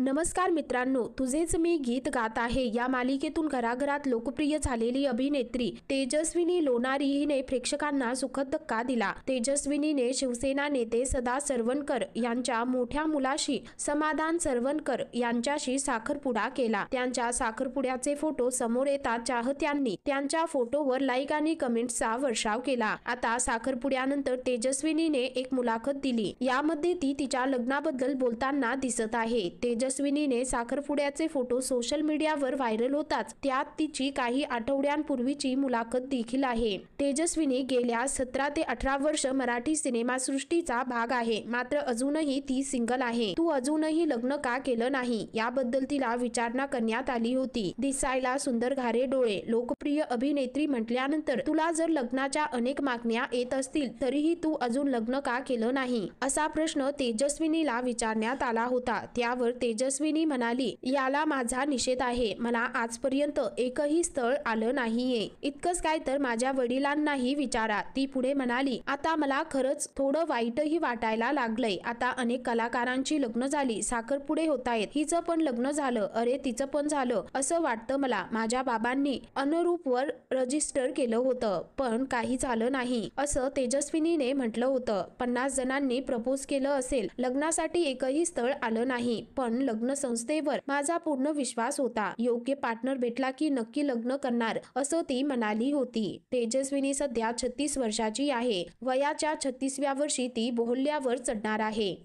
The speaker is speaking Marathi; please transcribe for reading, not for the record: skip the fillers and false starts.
नमस्कार मित्रांनो, तुझेच मी गीत गात आहे या मालिकेतून घराघरात लोकप्रिय झालेली अभिनेत्री तेजस्विनी लोणारी हिने प्रेक्षकांना सुखद धक्का दिला। तेजस्विनीने शिवसेना नेते सदा सरवणकर यांच्या मोठ्या मुलाशी समाधान सरवणकर यांच्याशी साखरपुडा केला। त्यांच्या साखरपुड्याचे फोटो समोर येतात चाहत्यांनी त्यांच्या फोटोवर लाईक आणि कमेंट्सचा वर्षाव केला। आता साखरपुड्यानंतर तेजस्विनीने एक मुलाखत दिली। यामध्ये ती तिच्या लग्नाबद्दल बोलताना दिसत आहे। तेजस्विनीने साखरपुड्याचे फोटो सोशल मीडियावर व्हायरल होताच त्यात तिची काही आठवड्यांपूर्वीची मुलाखत देखील आहे। तेजस्विनी गेल्या 17 ते 18 वर्ष मराठी सिनेमासृष्टीचा भाग आहे, मात्र अजूनही ती सिंगल आहे। तू अजूनही लग्न का केलं नाही याबद्दल तिला विचारणा करण्यात आली होती। दिसायला सुंदर घारे डोळे, लोकप्रिय अभिनेत्री म्हटल्यानंतर तुला जर लग्नाच्या अनेक मागण्या येत असतील तरीही तू अजून लग्न का केलं नाही असा प्रश्न तेजस्विनीला विचारण्यात आला होता। त्यावर तेजस्विनी म्हणाली, याला माझा निषेध आहे। मला आजपर्यंत एकही स्थळ आलं नाहीये। इतकंच काय तर माझ्या वडिलांनाही विचारा। ती पुढे म्हणाली, आता मला खरंच थोडं वाईटही वाटायला लागलंय। आता अनेक कलाकारांची लग्न झाली, साखरपुडे होतायत, हिचं पण लग्न झालं, अरे तिचं पण झालं असं वाटतं मला। माझ्या बाबांनी अनुरूपवर रजिस्टर केलं होतं पण काही झालं नाही असं तेजस्विनीने म्हटलं होतं। 50 जणांनी प्रपोज केलं असेल, लग्नासाठी एकही स्थळ आलं नाही, पण लग्न संस्थेवर माझा पूर्ण विश्वास होता। योग्य पार्टनर भेटला की नक्की लग्न करणार असं ती म्हणाली होती। तेजस्विनी सध्या 36 वर्षाची आहे। वयाच्या 36व्या वर्षी ती बोहल्यावर चढणार आहे।